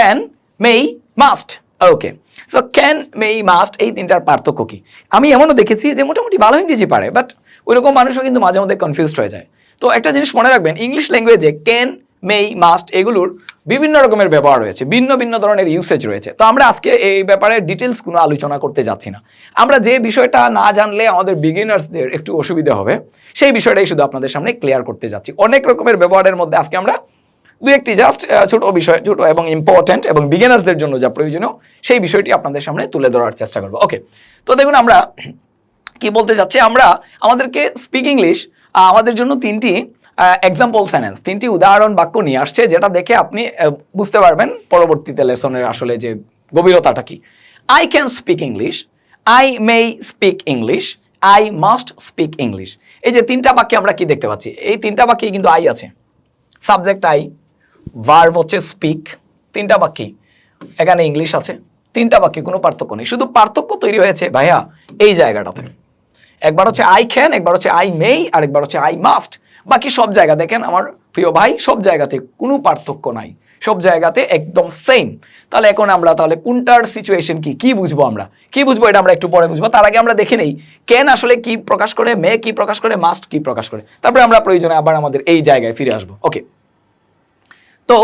Can, may, must. Okay, so can, may, must এই তিনটার পার্থক্য কি? আমি এমনও দেখেছি যে মোটামুটি ভালো ইংরেজি পারে, বাট ওইরকম মানুষও কিন্তু মাঝে মধ্যে কনফিউজড হয়ে যায়। তো একটা জিনিস মনে রাখবেন, ইংলিশ ল্যাঙ্গুয়েজে ক্যান, মেই, মাস্ট এগুলোর বিভিন্ন রকমের ব্যবহার রয়েছে, ভিন্ন ভিন্ন ধরনের ইউসেজ রয়েছে। তো আমরা আজকে এই ব্যাপারে ডিটেলস কোনো আলোচনা করতে যাচ্ছি না। আমরা যে বিষয়টা না জানলে আমাদের বিগিনার্সদের একটু অসুবিধা হবে, সেই বিষয়টাই শুধু আপনাদের সামনে ক্লিয়ার করতে যাচ্ছি। অনেক রকমের ব্যবহারের মধ্যে আজকে আমরা দু একটি জাস্ট ছোট বিষয়, ছোট এবং ইম্পর্টেন্ট এবং বিগিনার্সদের জন্য যা প্রয়োজনীয় সেই বিষয়টি আপনাদের সামনে তুলে ধরার চেষ্টা করবো। ওকে, তো দেখুন আমরা কি বলতে যাচ্ছি, আমরা আমাদেরকে স্পিক ইংলিশ আমাদের জন্য তিনটি এক্সাম্পল সেন্টেন্স, তিনটি উদাহরণ বাক্য নিয়ে আসছে, যেটা দেখে আপনি বুঝতে পারবেন পরবর্তীতে লেসনের আসলে যে গভীরতাটা কি। I can speak English, I may speak English, I must speak English. এই যে তিনটা বাক্যে আমরা কি দেখতে পাচ্ছি, এই তিনটা বাক্যে কিন্তু আই আছে, সাবজেক্ট আই, ভার্ব হচ্ছে স্পিক, তিনটা বাক্যে এখানে ইংলিশ আছে, তিনটা বাক্যে কোনো পার্থক্য নেই। শুধু পার্থক্য তৈরি হয়েছে ভাইয়া এই জায়গাটাতে, একবার হচ্ছে আই ক্যান, একবার হচ্ছে আই মেই, আর একবার হচ্ছে আই মাস্ট। বাকি সব জায়গা দেখেন আমার প্রিয় ভাই, সব জায়গাতে কোনো পার্থক্য নাই, সব জায়গাতে একদম সেম। তাহলে এখন আমরা তাহলে কোনটার সিচুয়েশন কি, কি বুঝবো, আমরা কি বুঝবো এটা আমরা একটু পরে বুঝবো। তার আগে আমরা দেখে নেই ক্যান আসলে কি প্রকাশ করে, মে কি প্রকাশ করে, মাস্ট কি প্রকাশ করে, তারপরে আমরা প্রয়োজনে আবার আমাদের এই জায়গায় ফিরে আসবো। ওকে, তো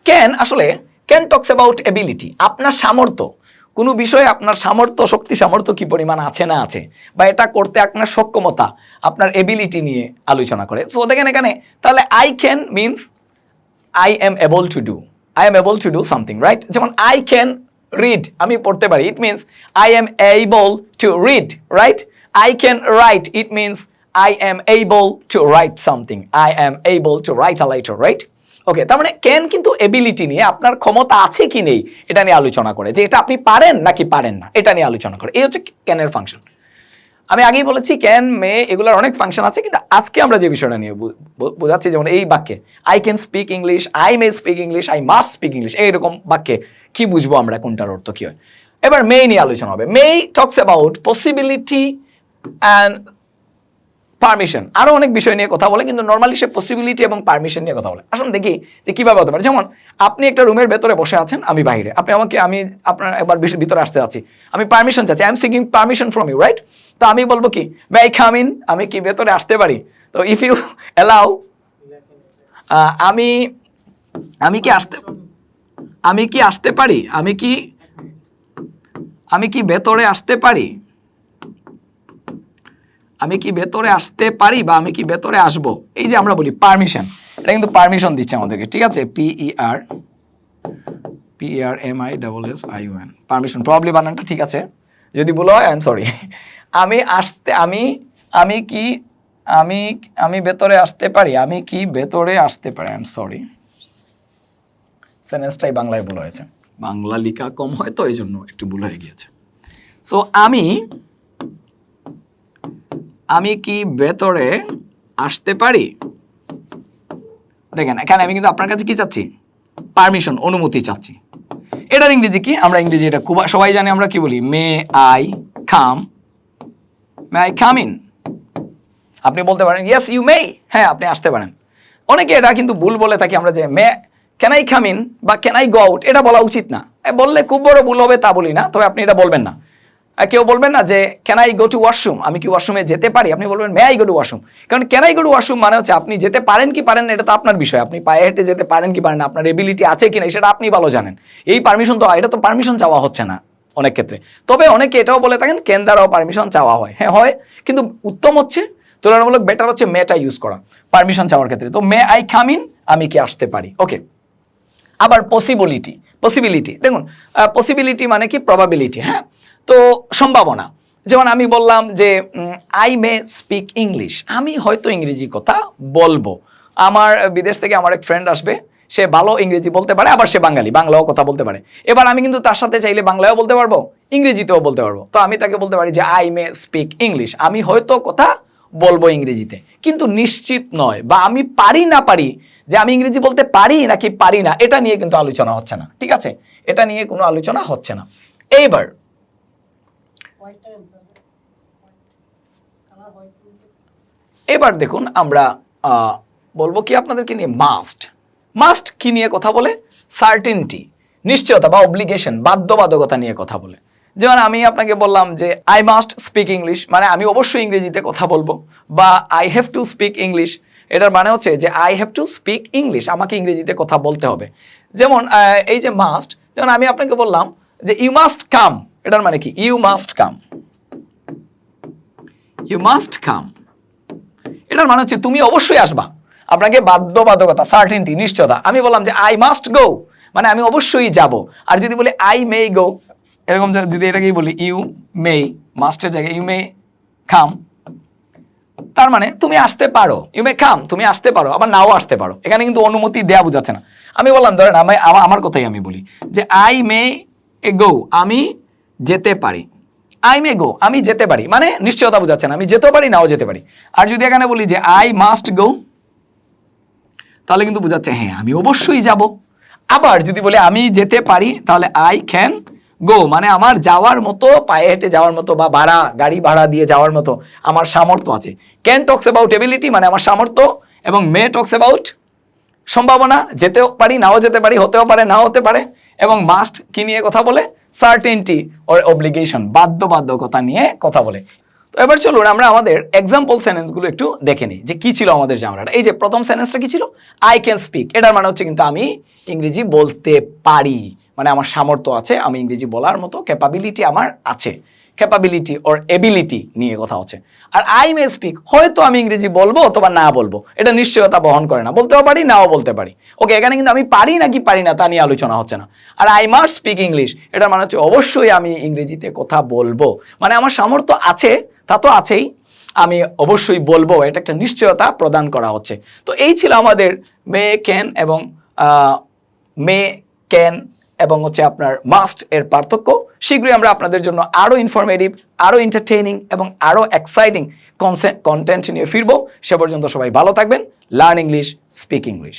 ক্যান আসলে ক্যান টক্স অ্যাবাউট এবিলিটি, আপনার সামর্থ্য, কোনো বিষয়ে আপনার সামর্থ্য, শক্তি সামর্থ্য কি পরিমাণ আছে না আছে, বা এটা করতে আপনার সক্ষমতা, আপনার এবিলিটি নিয়ে আলোচনা করে। সো দেখেন এখানে তাহলে I can means I am able to do, I am able to do something, right? যেমন আই ক্যান রিড, আমি পড়তে পারি, it means I am able to read, right? I can write, it means I am able to write something, I am able to write a letter, right? Okay, তার মানে can কিন্তু ability নিয়ে, আপনার ক্ষমতা আছে কি নেই এটা নিয়ে আলোচনা করে, যে এটা আপনি পারেন নাকি পারেন না এটা নিয়ে আলোচনা করে। এই হচ্ছে ক্যানের ফাংশন। আমি আগেই বলেছি ক্যান, মে এগুলোর অনেক ফাংশন আছে, কিন্তু আজকে আমরা যে বিষয়টা নিয়ে বোঝাচ্ছি, যেমন এই বাক্যে I can speak English, I may speak English, I must speak English, এইরকম বাক্যে কি বুঝবো আমরা, কোনটার অর্থ কি হয়। এবার মে নিয়ে আলোচনা হবে। May talks about possibility and permission, আরো অনেক বিষয় নিয়ে কথা বলে, কিন্তু নর্মালি সে পসিবিলিটি এবং পারমিশন নিয়ে কথা বলে। আসুন দেখি যে কিভাবে হতে পারে। যেমন আপনি একটা রুমের ভেতরে বসে আছেন, আমি বাইরে, আপনি আমাকে, আমি আপনার একবার ভিতরে আসতে যাচ্ছি, আমি পারমিশন চাচ্ছি, I am seeking permission from you, right? তো আমি বলবো কি, মে আই কাম ইন, আমি কি ভেতরে আসতে পারি? তো ইফ ইউ অ্যালাউ, আমি আমি কি আসতে আমি কি আসতে পারি, আমি কি ভেতরে আসতে পারি, আমি কি ভেতরে আসতে পারি, বা আমি কি ভেতরে আসবো, এই যে আমরা বলি পারমিশন, এটা কিন্তু পারমিশন দিচ্ছে আমাদেরকে, ঠিক আছে? PERMISSION, পারমিশন, প্রবাবলি বানানটা ঠিক আছে, যদি ভুল হয় আই এম সরি। আমি আসতে, আমি কি আমি ভেতরে আসতে পারি, আমি কি ভেতরে আসতে পারি, আই এম সরি, সেন্টেন্সটাই বাংলায় ভুল হয়েছে, বাংলা লেখা কম হয় তো এই জন্য একটু ভুল হয়ে গিয়েছে। সো আমি কি ভেতরে আসতে পারি, দেখেন এখানে আমি কিন্তু আপনার কাছে কি চাচ্ছি, পারমিশন, অনুমতি চাচ্ছি। এটার ইংরেজি কি, আমরা ইংরেজি এটা খুব সবাই জানি, আমরা কি বলি, মে আই কাম ইন। আপনি বলতে পারেন ইয়েস ইউ মে, হ্যাঁ আপনি আসতে পারেন। অনেকে এটা কিন্তু ভুল বলে থাকি আমরা, যে মে ক্যান আই কাম ইন বা ক্যান আই গো আউট, এটা বলা উচিত না। বললে খুব বড় ভুল হবে তা বলি না, তবে আপনি এটা বলবেন না। কেউ বলবেন না যে can I go to washroom, আমি কি ওয়াশরুমে যেতে পারি, আপনি বলবেন may I go to washroom. কারণ can I go to washroom মানে হচ্ছে আপনি যেতে পারেন কি পারেন না, এটা তো আপনার বিষয়, আপনি পায়ে হেঁটে যেতে পারেন কি পারেন না, আপনার এবিলিটি আছে কিনা সেটা আপনি ভালো জানেন। এই পারমিশন তো, এটা তো পারমিশন চাওয়া হচ্ছে না অনেক ক্ষেত্রে। তবে অনেকে এটাও বলে থাকেন ক্যান দ্বারাও পারমিশন চাওয়া হয়, হ্যাঁ হয়, কিন্তু উত্তম হচ্ছে, তুলনামূলক বেটার হচ্ছে মেটা ইউজ করা পারমিশন চাওয়ার ক্ষেত্রে। তো মে আই কাম ইন, আমি কি আসতে পারি। ওকে, আবার পসিবিলিটি দেখুন, পসিবিলিটি মানে কি, প্রবাবিলিটি, হ্যাঁ, তো সম্ভাবনা। যেমন আমি বললাম যে আই মে স্পিক ইংলিশ, আমি হয়তো ইংরেজি কথা বলবো। আমার বিদেশ থেকে আমার এক ফ্রেন্ড আসবে, সে ভালো ইংরেজি বলতে পারে, আবার সে বাংলাও কথা বলতে পারে। এবার আমি কিন্তু তার সাথে চাইলে বাংলায়ও বলতে পারবো, ইংরেজিতেও বলতে পারবো। তো আমি তাকে বলতে পারি যে আই মে স্পিক ইংলিশ, আমি হয়তো কথা বলবো ইংরেজিতে, কিন্তু নিশ্চিত নয়, বা আমি পারি না পারি, যে আমি ইংরেজি বলতে পারি নাকি পারি না, এটা নিয়ে কিন্তু আলোচনা হচ্ছে না, ঠিক আছে? এটা নিয়ে কোনো আলোচনা হচ্ছে না। এবার দেখুন আমরা বলবো কি আপনাদেরকে নিয়ে, মাস্ট কি নিয়ে কথা বলে, সার্টেনটি, নিশ্চয়তা বা অব্লিগেশন, বাধ্যবাধকতা নিয়ে কথা বলে। যেমন আমি আপনাকে বললাম যে আই মাস্ট স্পিক ইংলিশ, মানে আমি অবশ্যই ইংরেজিতে কথা বলবো, বা I have to speak English, এটার মানে হচ্ছে যে I have to speak English, আমাকে ইংরেজিতে কথা বলতে হবে। যেমন এই যে মাস্ট, যেমন আমি আপনাকে বললাম যে ইউ মাস্ট কাম, এটার মানে কি? You must come, you must come, এটার মানে হচ্ছে তুমি অবশ্যই আসবা, আপনাকে বাধ্যবাধকতা, সার্টেনটি, নিশ্চয়তা। আমি বললাম যে আই মাস্ট গো, মানে আমি অবশ্যই যাব। আর যদি বলি আই মে গো, এরকম যদি এটাকেই বলি ইউ মে, মাস্টের জায়গায় ইউ মে কাম, তার মানে তুমি আসতে পারো, ইউ মে কাম, তুমি আসতে পারো, আবার নাও আসতে পারো। এখানে কিন্তু অনুমতি দেয়া বোঝাচ্ছে না। আমি বললাম, ধরেন আমার কথাই আমি বলি যে আই মে গো, আমি যেতে পারি। আই মে গো, আমি যেতে পারি, মানে নিশ্চয়তা বোঝাচ্ছে না, আমি যেতেও পারি নাও যেতে পারি। আর যদি এখানে বলি যে আই মাস্ট গো, তাহলে কিন্তু বোঝাচ্ছে হ্যাঁ আমি অবশ্যই যাব। আবার যদি বলি আমি যেতে পারি, তাহলে আই ক্যান গো, মানে আমার যাওয়ার মতো, পায়ে হেঁটে যাওয়ার মতো বা গাড়ি ভাড়া দিয়ে যাওয়ার মতো আমার সামর্থ্য আছে। ক্যান টক্স অ্যাবাউট এবিলিটি, মানে আমার সামর্থ্য, এবং মে টক্স অ্যাবাউট সম্ভাবনা, যেতেও পারি নাও যেতে পারি, হতেও পারে নাও হতে পারে। এবং মাস্ট কি নিয়ে কথা বলে? সার্টেনটি অর অব্লিগেশন, বাধ্যবাধকতা নিয়ে কথা বলে। তো এবার চলুন আমরা আমাদের এক্সাম্পল সেন্টেন্সগুলো একটু দেখে নিই যে কি ছিল আমাদের জামাটা। এই যে প্রথম সেন্টেন্সটা কি ছিল? আই ক্যান স্পিক, এটার মানে হচ্ছে কিন্তু আমি ইংরেজি বলতে পারি, মানে আমার সামর্থ্য আছে, আমি ইংরেজি বলার মতো ক্যাপাবিলিটি আমার আছে। ক্যাপাবিলিটি অর এবিলিটি নিয়ে কথা হচ্ছে। আর আই মে স্পিক, হয়তো আমি ইংরেজি বলবো অথবা না বলবো, এটা নিশ্চয়তা বহন করে না, বলতেও পারি নাও বলতে পারি। ওকে, এখানে কিন্তু আমি পারি নাকি পারি না তা নিয়ে আলোচনা হচ্ছে না। আর আই মাস্ট স্পিক ইংলিশ, এটার মানে হচ্ছে অবশ্যই আমি ইংরেজিতে কথা বলবো, মানে আমার সামর্থ্য আছে, তা তো আছেই, আমি অবশ্যই বলবো, এটা একটা নিশ্চয়তা প্রদান করা হচ্ছে। তো এই ছিল আমাদের মে ক্যান এবং মে ক্যান এবং হচ্ছে আপনার মাস্ট এর পার্থক্য। শীঘ্রই আমরা আপনাদের জন্য আরও ইনফরমেটিভ, আরও এন্টারটেইনিং এবং আরও এক্সাইটিং কন্টেন্ট নিয়ে ফিরবো। সে পর্যন্ত সবাই ভালো থাকবেন। Learn English, speak English.